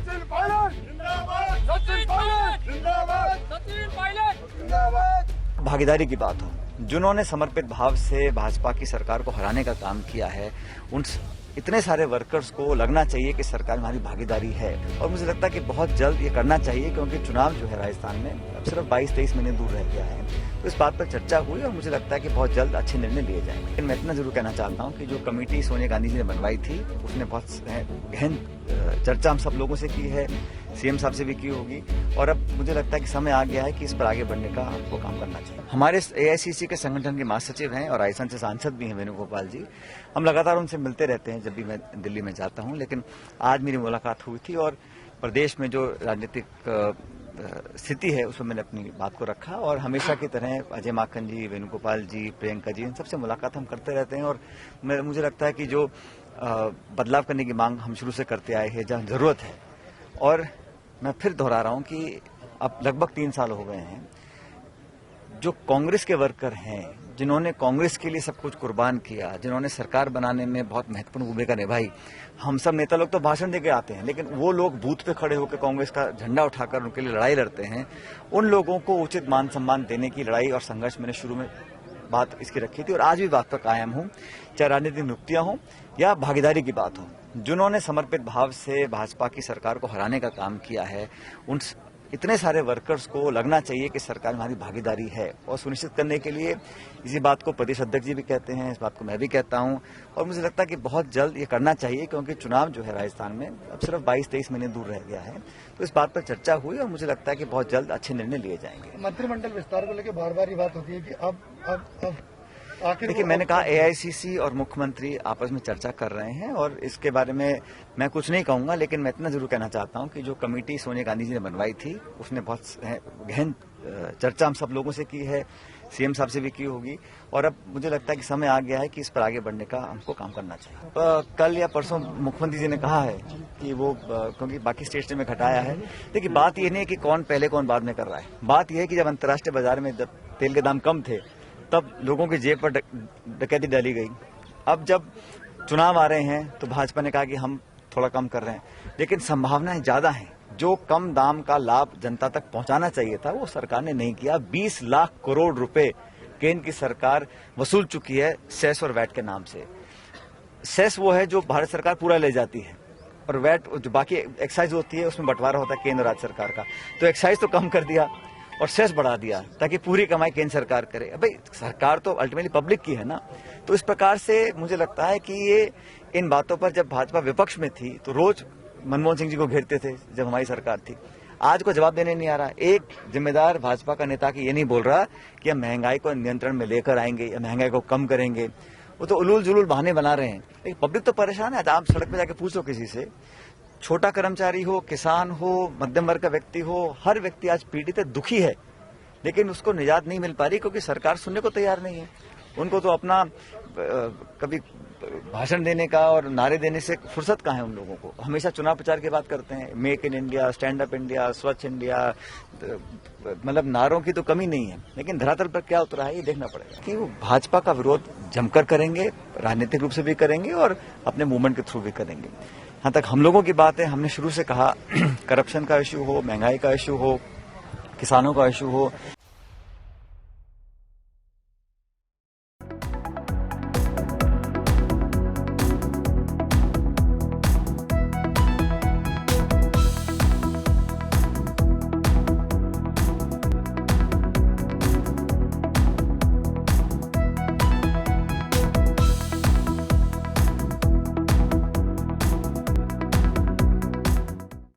सचिन पायलट जिंदाबाद, सचिन पायलट जिंदाबाद, सचिन पायलट जिंदाबाद। भागीदारी की बात हो, जिन्होंने समर्पित भाव से भाजपा की सरकार को हराने का काम किया है, उन इतने सारे वर्कर्स को लगना चाहिए कि सरकार में हमारी भागीदारी है। और मुझे लगता है कि बहुत जल्द ये करना चाहिए, क्योंकि चुनाव जो है राजस्थान में अब सिर्फ 22-23 महीने दूर रह गया है। तो इस बात पर चर्चा हुई और मुझे लगता है कि बहुत जल्द अच्छे निर्णय लिए जाएंगे। लेकिन मैं इतना जरूर कहना चाहता हूँ कि जो कमेटी सोनिया गांधी जी ने बनवाई थी, उसने बहुत गहन चर्चा हम सब लोगों से की है, सीएम साहब से भी की होगी। और अब मुझे लगता है कि समय आ गया है कि इस पर आगे बढ़ने का हमको काम करना चाहिए। हमारे एआईसीसी के संगठन के महासचिव हैं और राजस्थान से सांसद भी हैं वेणुगोपाल जी। हम लगातार उनसे मिलते रहते हैं जब भी मैं दिल्ली में जाता हूं। लेकिन आज मेरी मुलाकात हुई थी और प्रदेश में जो राजनीतिक स्थिति है उसमें मैंने अपनी बात को रखा। और हमेशा की तरह अजय माकन जी, वेणुगोपाल जी, प्रियंका जी, इन सबसे मुलाकात हम करते रहते हैं। और मुझे लगता है कि जो बदलाव करने की मांग हम शुरू से करते आए हैं, जहाँ जरूरत है। और मैं फिर दोहरा रहा हूं कि अब लगभग 3 साल हो गए हैं, जो कांग्रेस के वर्कर हैं, जिन्होंने कांग्रेस के लिए सब कुछ कुर्बान किया, जिन्होंने सरकार बनाने में बहुत महत्वपूर्ण भूमिका निभाई। हम सब नेता लोग तो भाषण देके आते हैं, लेकिन वो लोग बूथ पे खड़े होकर कांग्रेस का झंडा उठाकर उनके लिए लड़ाई लड़ते हैं। उन लोगों को उचित मान सम्मान देने की लड़ाई और संघर्ष मैंने शुरू में बात इसकी रखी थी और आज भी बात पर कायम हूं, चाहे राजनीतिक नियुक्तियां हो या भागीदारी की बात हो। जिन्होंने समर्पित भाव से भाजपा की सरकार को हराने का काम किया है, उन इतने सारे वर्कर्स को लगना चाहिए कि सरकार में हमारी भागीदारी है। और सुनिश्चित करने के लिए इसी बात को प्रदेश अध्यक्ष जी भी कहते हैं, इस बात को मैं भी कहता हूं। और मुझे लगता है कि बहुत जल्द ये करना चाहिए, क्योंकि चुनाव जो है राजस्थान में अब सिर्फ 22-23 महीने दूर रह गया है। तो इस बात पर चर्चा हुई और मुझे लगता है कि बहुत जल्द अच्छे निर्णय लिए जाएंगे। मंत्रिमंडल विस्तार को लेकर बार बार ये बात होती है कि अब देखिए, मैंने कहा एआईसीसी और मुख्यमंत्री आपस में चर्चा कर रहे हैं और इसके बारे में मैं कुछ नहीं कहूंगा। लेकिन मैं इतना जरूर कहना चाहता हूं कि जो कमेटी सोनिया गांधी जी ने बनवाई थी, उसने बहुत गहन चर्चा हम सब लोगों से की है, सीएम साहब से भी की होगी। और अब मुझे लगता है कि समय आ गया है कि इस पर आगे बढ़ने का हमको काम करना चाहिए। कल या परसों मुख्यमंत्री जी ने कहा है कि वो क्योंकि बाकी स्टेट्स में घटाया है। देखिए, बात यह नहीं है कि कौन पहले कौन बाद में कर रहा है। बात यह है कि जब अंतर्राष्ट्रीय बाजार में जब तेल के दाम कम थे, तब लोगों की जेब पर डकैती डाली गई। अब जब चुनाव आ रहे हैं तो भाजपा ने कहा कि हम थोड़ा कम कर रहे हैं, लेकिन संभावनाएं ज्यादा हैं। जो कम दाम का लाभ जनता तक पहुंचाना चाहिए था, वो सरकार ने नहीं किया। 20 लाख करोड़ रुपए केंद्र की सरकार वसूल चुकी है सेस और वैट के नाम से। सेस वो है जो भारत सरकार पूरा ले जाती है, और वैट जो बाकी एक्साइज होती है उसमें बंटवारा होता है केंद्र राज्य सरकार का। तो एक्साइज तो कम कर दिया और सेस बढ़ा दिया ताकि पूरी कमाई केंद्र सरकार करे। भाई, सरकार तो अल्टीमेटली पब्लिक की है ना। तो इस प्रकार से मुझे लगता है कि ये इन बातों पर जब भाजपा विपक्ष में थी तो रोज मनमोहन सिंह जी को घेरते थे जब हमारी सरकार थी। आज को जवाब देने नहीं आ रहा। एक जिम्मेदार भाजपा का नेता की ये नहीं बोल रहा कि हम महंगाई को नियंत्रण में लेकर आएंगे या महंगाई को कम करेंगे। वो तो उलूल जुलूल बहाने बना रहे हैं। लेकिन पब्लिक तो परेशान है। आप सड़क पर जाके पूछो किसी से, छोटा कर्मचारी हो, किसान हो, मध्यम वर्ग का व्यक्ति हो, हर व्यक्ति आज पीड़ित है, दुखी है। लेकिन उसको निजात नहीं मिल पा रही क्योंकि सरकार सुनने को तैयार नहीं है। उनको तो अपना कभी भाषण देने का और नारे देने से फुर्सत कहाँ है उन लोगों को। हमेशा चुनाव प्रचार की बात करते हैं, make in India, stand up India, स्वच्छ इंडिया, मतलब नारों की तो कमी नहीं है। लेकिन धरातल पर क्या उतरा है ये देखना पड़ेगा कि वो भाजपा का विरोध जमकर करेंगे, राजनीतिक रूप से भी करेंगे और अपने मूवमेंट के थ्रू भी करेंगे। यहाँ तक हम लोगों की बात है, हमने शुरू से कहा करप्शन का इश्यू हो, महंगाई का इश्यू हो, किसानों का इश्यू हो,